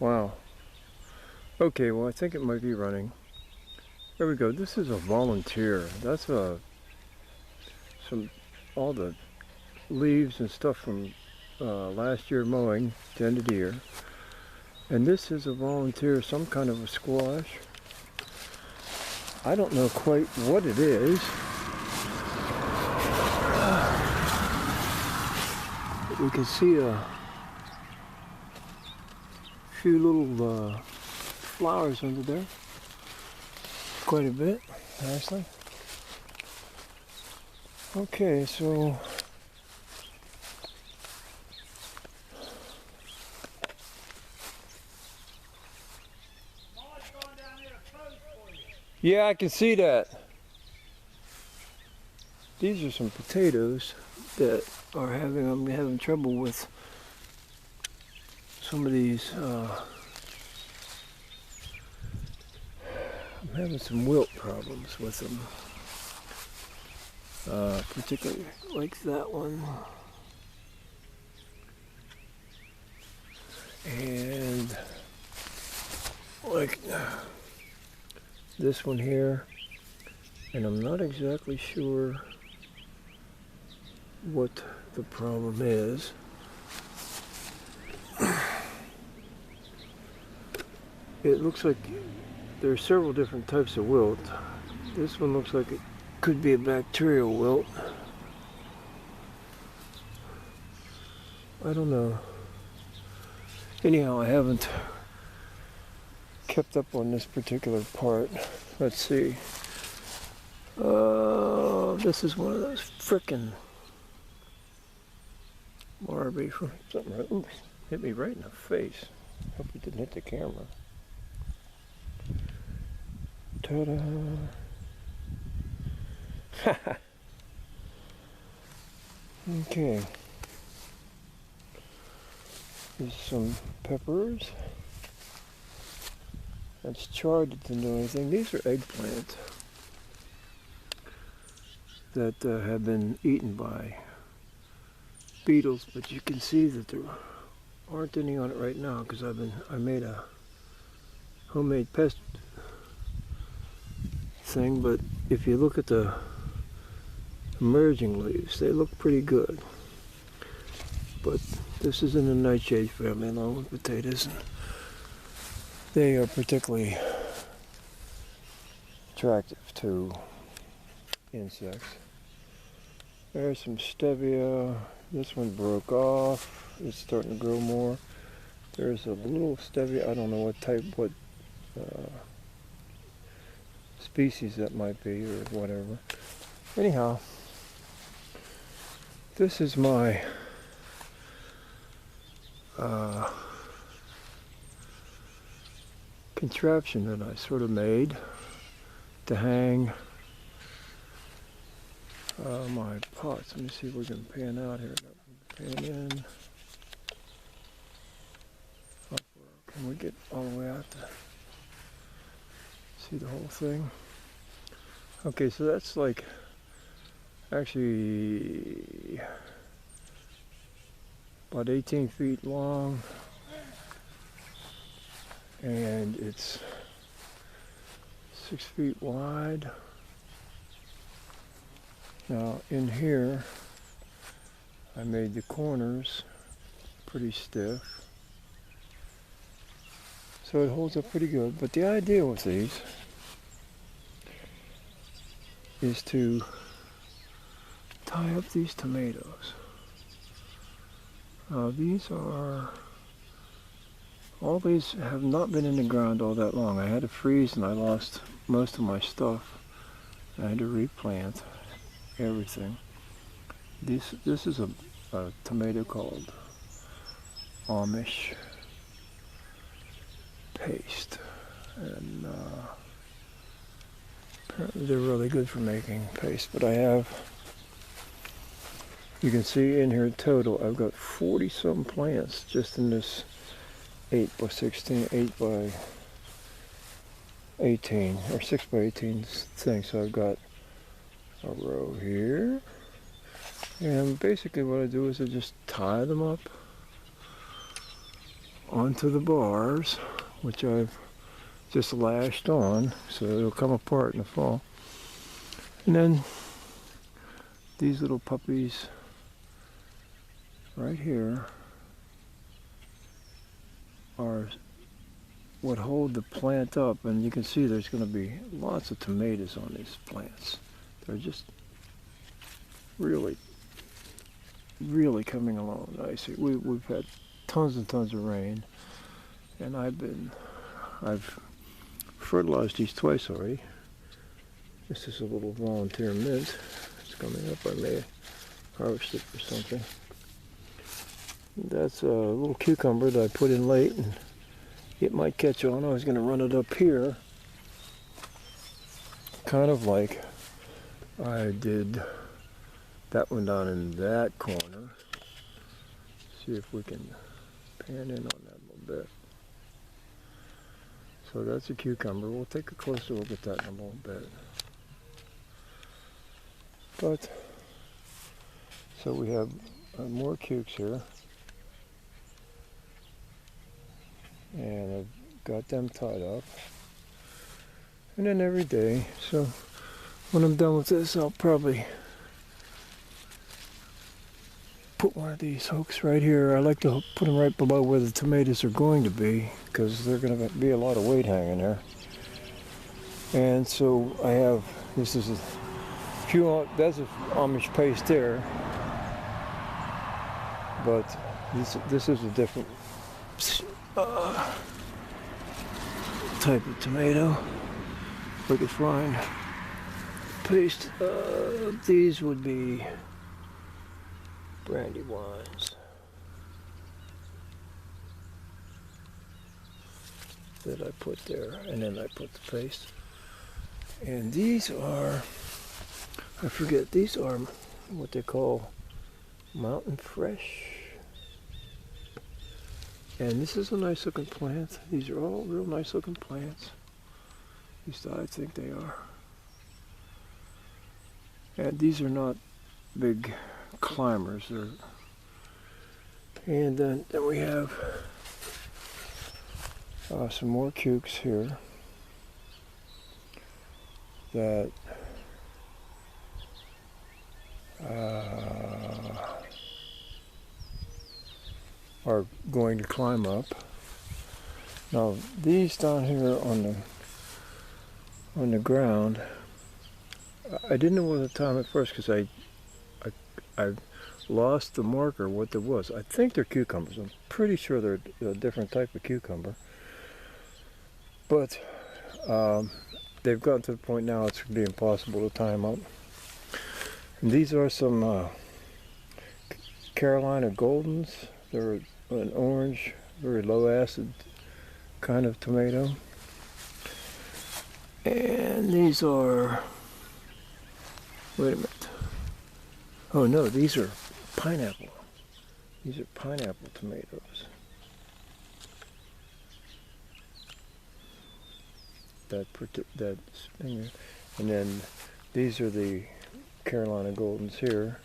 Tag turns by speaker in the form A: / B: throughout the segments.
A: Wow. Okay, well I think it might be running. There we go. This is a volunteer. That's all the leaves and stuff from last year mowing, the end of the year. And this is a volunteer, some kind of a squash. I don't know quite what it is. We can see a few little flowers under there. Quite a bit, actually. Okay, so yeah, I can see that. These are some potatoes that I'm having trouble with some of these. I'm having some wilt problems with them. Particularly like that one. And like this one here. And I'm not exactly sure what the problem is. It looks like there are several different types of wilt. This one looks like it could be a bacterial wilt. I don't know. Anyhow, I haven't kept up on this particular part. Let's see. This is one of those frickin' Marby from something. Ooh, hit me right in the face. Hope it didn't hit the camera. Ta-da! Okay. There's some peppers. That's charred, didn't do anything. These are eggplants that have been eaten by beetles, but you can see that there aren't any on it right now because I made a homemade pest thing. But if you look at the emerging leaves, they look pretty good. But this is in the nightshade family along with potatoes. And they are particularly attractive to insects. There's some stevia. This one broke off. It's starting to grow more. There's a little stevia. I don't know what type, what species that might be or whatever. Anyhow, this is my contraption that I sort of made to hang my pots. Let me see if we can pan out here. Pan in. Can we get all the way out to see the whole thing? Okay, so that's like actually about 18 feet long, and it's 6 feet wide. Now in here I made the corners pretty stiff, so it holds up pretty good. But the idea with these is to tie up these tomatoes. All these have not been in the ground all that long. I had to freeze and I lost most of my stuff. I had to replant everything. This is a tomato called Amish paste, and apparently they're really good for making paste. But you can see in here total, I've got 40 some plants just in this 8 by 16, 8 by 18, or 6 by 18 thing. So I've got a row here, and basically what I do is I just tie them up onto the bars, which I've just lashed on, so it'll come apart in the fall. And then these little puppies right here are what hold the plant up, and you can see there's going to be lots of tomatoes on these plants. They're just really coming along nicely. We've had tons and tons of rain, and I've fertilized these twice already. This is a little volunteer mint. It's coming up. I may harvest it for something. That's a little cucumber that I put in late, and it might catch on. I was going to run it up here, kind of like I did that one down in that corner. See if we can pan in on that a little bit. So that's a cucumber. We'll take a closer look at that in a little bit. But, so we have more cukes here. And I've got them tied up. And then every day, so when I'm done with this, I'll probably put one of these hooks right here. I like to put them right below where the tomatoes are going to be, because they're going to be a lot of weight hanging there. And so I have, this is that's an Amish paste there, but this is a different type of tomato. If I could find paste, these would be Brandywines that I put there, and then I put the paste. And these are, I forget, these are what they call Mountain Fresh. And this is a nice looking plant. These are all real nice looking plants. At least I think they are. And these are not big climbers. And then we have some more cukes here that are going to climb up. Now these down here on the ground, I didn't know at the time at first, because I lost the marker what there was. I think they're cucumbers. I'm pretty sure they're a different type of cucumber. But they've gotten to the point now it's going to be impossible to tie them up. And these are some Carolina Goldens. They're an orange, very low acid kind of tomato. And these are, wait a minute. Oh no, these are pineapple. These are pineapple tomatoes. That's, and then these are the Carolina Goldens here.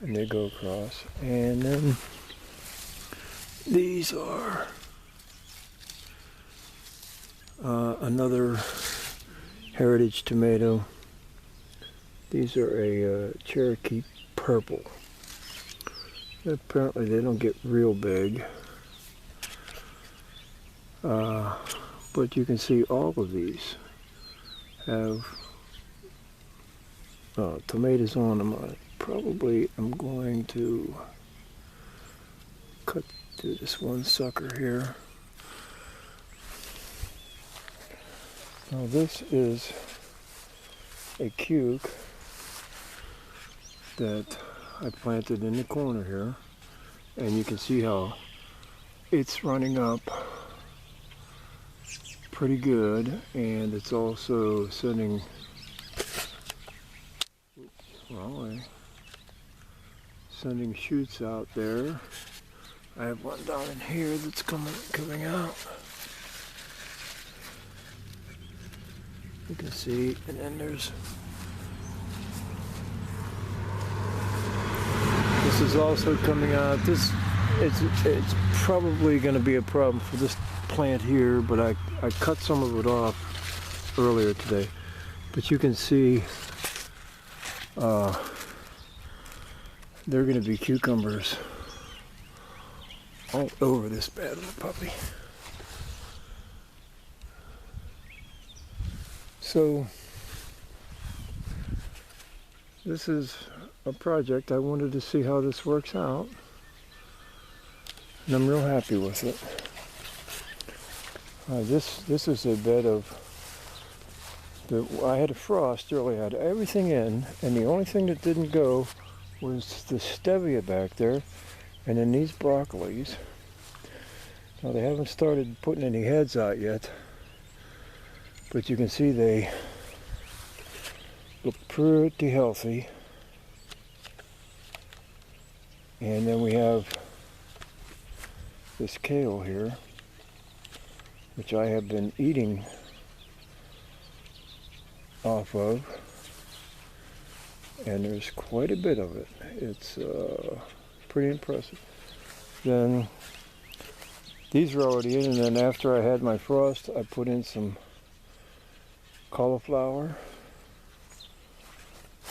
A: And they go across. And then these are another heritage tomato. These are a Cherokee Purple. Apparently they don't get real big. But you can see all of these have tomatoes on them. I probably am going to cut through this one sucker here. Now this is a cuke that I planted in the corner here, and you can see how it's running up pretty good, and it's also sending, wrong way, sending shoots out there. I have one down in here that's coming out. You can see, and then this is also coming out. It's probably going to be a problem for this plant here, but I cut some of it off earlier today. But you can see there are going to be cucumbers all over this bad little puppy. So this is a project. I wanted to see how this works out, and I'm real happy with it. This is a bed of I had a frost early. I had everything in, and the only thing that didn't go was the stevia back there, and then these broccolis. Now they haven't started putting any heads out yet, but you can see they look pretty healthy. And then we have this kale here, which I have been eating off of, and there's quite a bit of it. It's pretty impressive. Then these are already in, and then after I had my frost, I put in some cauliflower,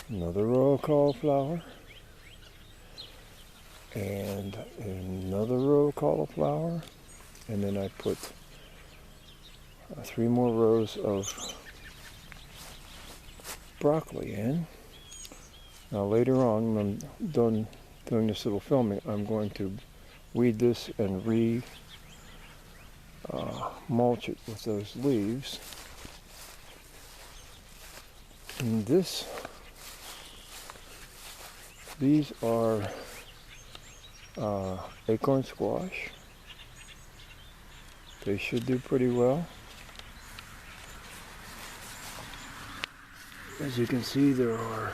A: another row of cauliflower, and another row of cauliflower, and then I put 3 more rows of broccoli in. Now later on, when I'm done doing this little filming, I'm going to weed this and mulch it with those leaves. And these are acorn squash. They should do pretty well. As you can see, there are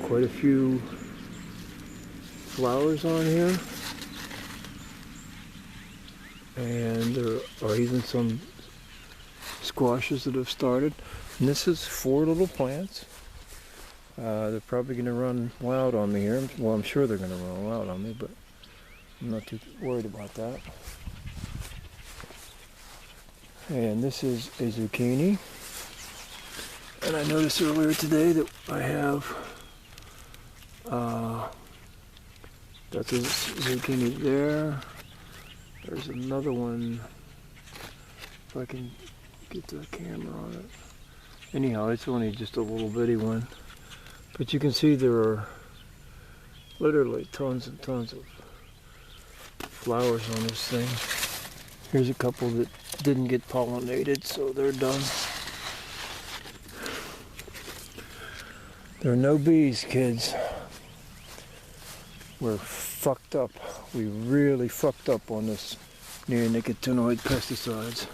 A: quite a few flowers on here, and there are even some squashes that have started. And this is 4 little plants. They're probably going to run wild on me here. Well, I'm sure they're going to run wild on me, but I'm not too worried about that. And this is a zucchini. And I noticed earlier today that I have that's a zucchini there. There's another one, if I can get the camera on it. Anyhow, it's only just a little bitty one. But you can see there are literally tons and tons of flowers on this thing. Here's a couple that didn't get pollinated, so they're done. There are no bees, kids. We're fucked up. We really fucked up on this neonicotinoid pesticides.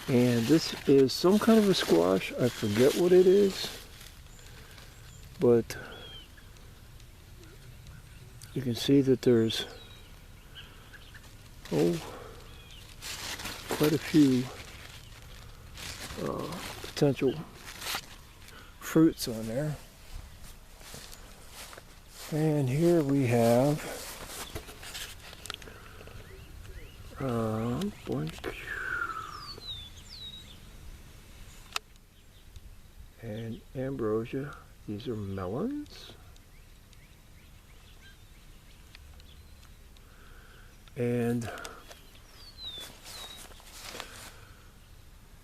A: And this is some kind of a squash. I forget what it is, but you can see that there's quite a few potential fruits on there. And here we have and ambrosia. These are melons. And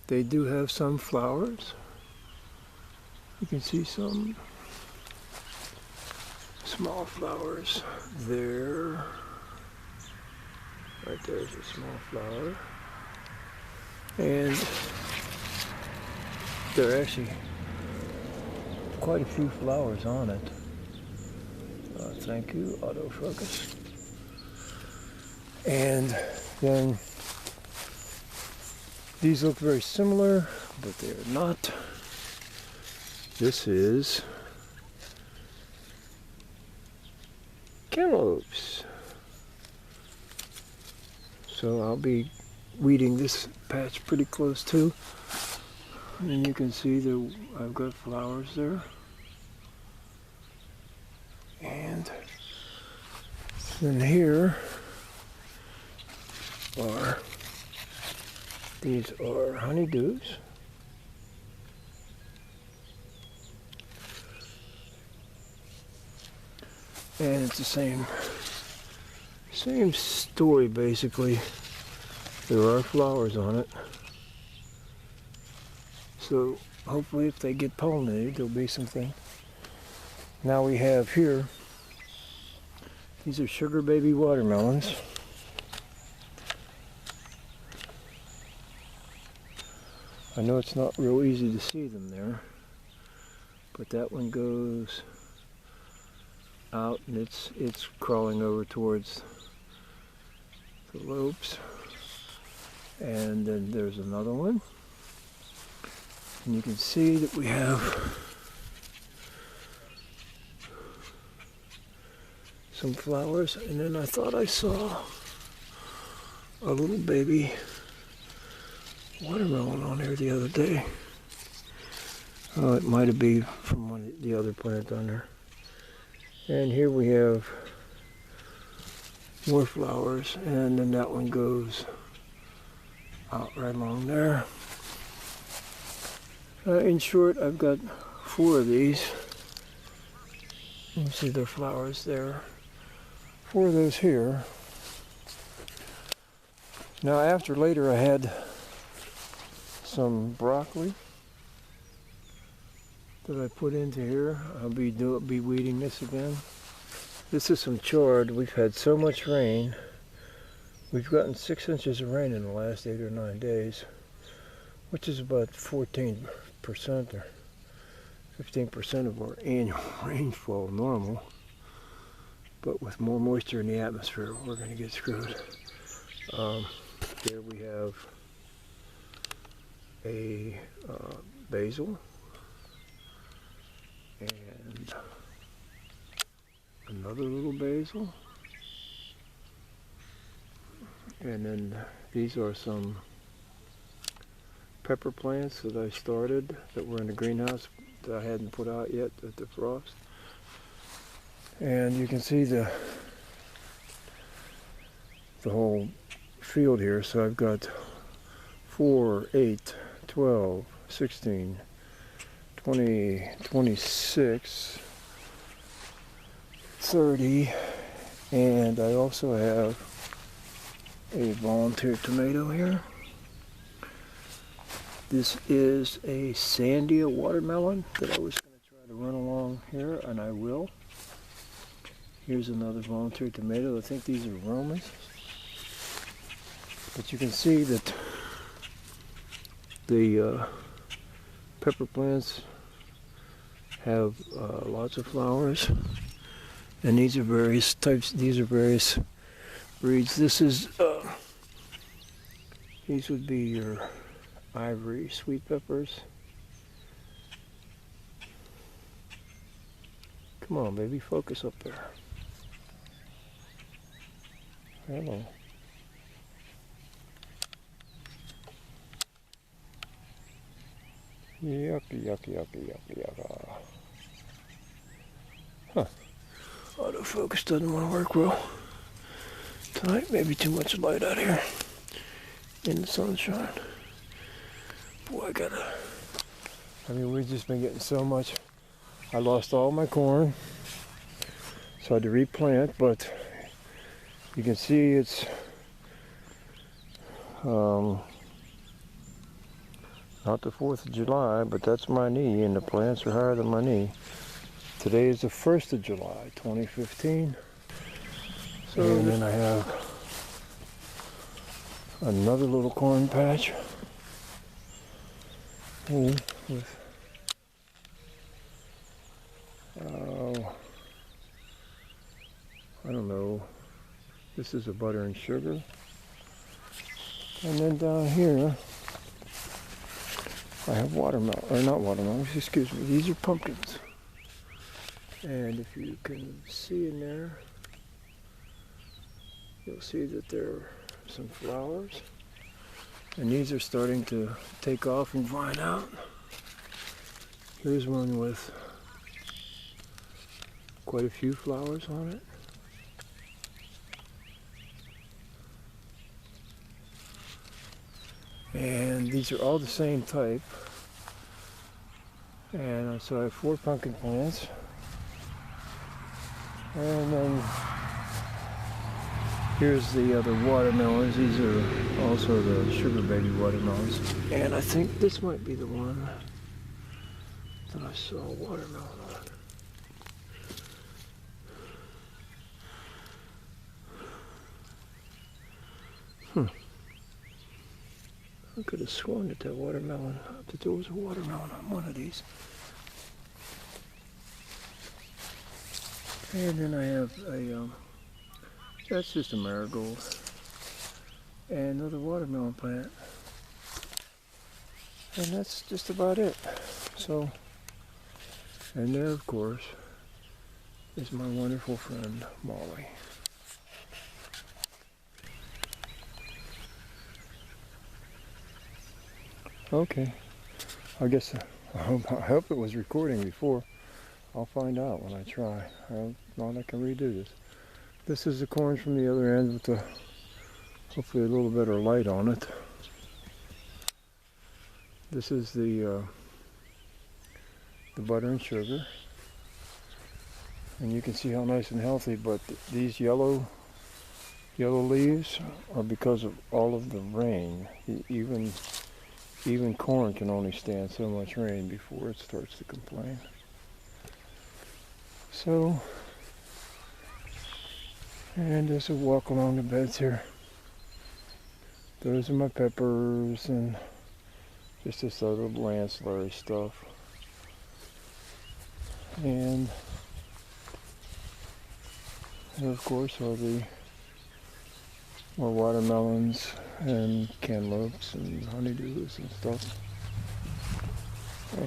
A: they do have some flowers. You can see some small flowers there. Right there's a small flower. And there are actually quite a few flowers on it. Thank you, autofocus. And then these look very similar, but they are not. This is cantaloupes. So I'll be weeding this patch pretty close too. And you can see that I've got flowers there. And then here are, these are honeydews. And it's the same story basically. There are flowers on it. So hopefully if they get pollinated, there'll be something. Now we have here, these are sugar baby watermelons. I know it's not real easy to see them there, but that one goes out and it's crawling over towards the lobes. And then there's another one. And you can see that we have some flowers. And then I thought I saw a little baby watermelon on here the other day. Oh, it might have been from one of the other plants on there. And here we have more flowers, and then that one goes out right along there. In short, I've got 4 of these. You can see the flowers there. 4 of those here. Now later I had some broccoli that I put into here. I'll be weeding this again. This is some chard. We've had so much rain. We've gotten 6 inches of rain in the last 8 or 9 days, which is about 14% or 15% of our annual rainfall normal. But with more moisture in the atmosphere, we're going to get screwed. Here we have a basil and another little basil, and then these are some pepper plants that I started that were in the greenhouse that I hadn't put out yet at the frost. And you can see the whole field here. So I've got 4, 8, 12, 16, 20, 26, 30, and I also have a volunteer tomato here. This is a Sandia watermelon that I was going to try to run along here, and I will. Here's another volunteer tomato. I think these are Romans. But you can see that the pepper plants have lots of flowers. And these are various types, these are various breeds. This is, these would be your ivory sweet peppers. Come on, baby, focus up there. Hello. Yucky, yucky, yucky, yucky, yucky. Huh. Autofocus doesn't want to work well tonight. Maybe too much light out here in the sunshine. Boy, I mean, we've just been getting so much. I lost all my corn, so I had to replant, but you can see it's not the 4th of July, but that's my knee, and the plants are higher than my knee. Today is the 1st of July, 2015. So, and then I have another little corn patch with I don't know, this is a butter and sugar. And then down here I have watermelon, or not watermelon, excuse me, these are pumpkins. And if you can see in there, you'll see that there are some flowers. And these are starting to take off and vine out. Here's one with quite a few flowers on it. And these are all the same type. And so I have 4 pumpkin plants. And then here's the other watermelons. These are also the sugar baby watermelons. And I think this might be the one that I saw watermelon on. I could have sworn that watermelon, that there was a watermelon on one of these. And then I have a, that's just a marigold. And another watermelon plant. And that's just about it. So, and there of course is my wonderful friend Molly. Okay, I guess I hope it was recording before. I'll find out when I try. Not I can redo this. This is the corn from the other end with the hopefully a little better light on it. This is the butter and sugar, and you can see how nice and healthy. But these yellow leaves are because of all of the rain. Even corn can only stand so much rain before it starts to complain. So, and as I walk along the beds here, those are my peppers and just this other ancillary stuff. And of course are the more watermelons and cantaloupes and honeydews and stuff.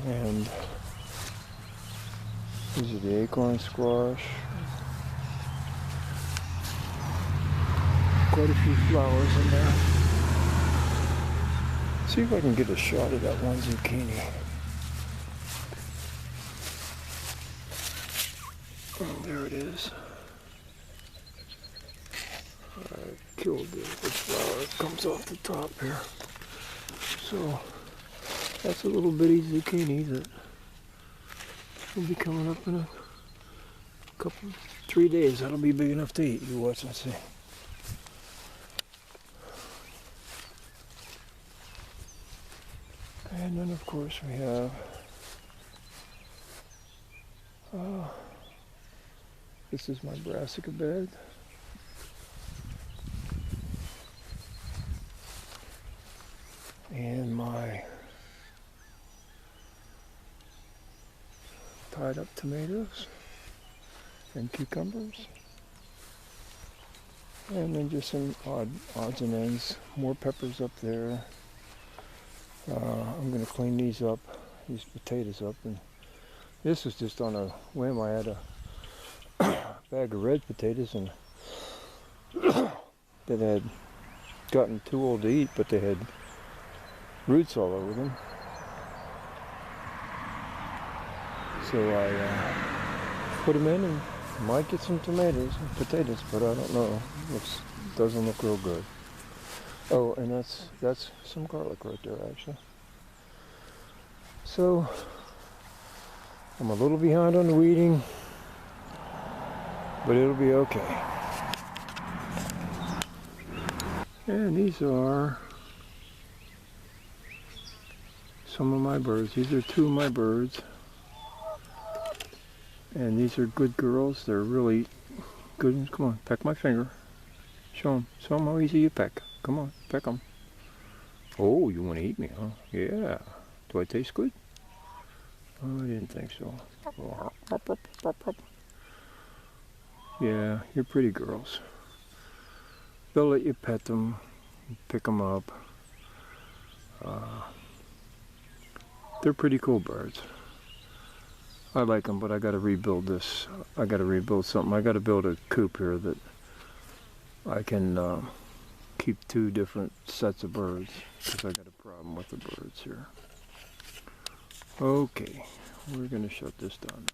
A: And these are the acorn squash. Quite a few flowers in there. See if I can get a shot of that one zucchini. Oh, there it is. I killed the flower that comes off the top here. So that's a little bitty zucchini that will be coming up in a couple, 3 days. That'll be big enough to eat. You watch and see. And then of course we have this is my brassica bed. And my tied up tomatoes and cucumbers. And then just some odds and ends, more peppers up there. I'm going to clean these potatoes up, and this was just on a whim. I had a bag of red potatoes and that had gotten too old to eat, but they had roots all over them. So I put them in and might get some tomatoes and potatoes, but I don't know. Doesn't look real good. Oh, and that's some garlic right there, actually. So I'm a little behind on the weeding, but it'll be okay. And these are some of my birds. These are 2 of my birds. And these are good girls. They're really good. Come on, peck my finger. Show them how easy you peck. Come on, peck them. Oh, you want to eat me, huh? Yeah. Do I taste good? Oh, I didn't think so. Yeah, you're pretty girls. They'll let you pet them, pick them up. They're pretty cool birds. I like them, but I got to rebuild this. I got to rebuild something. I got to build a coop here that I can keep two different sets of birds because I got a problem with the birds here. Okay, we're going to shut this down.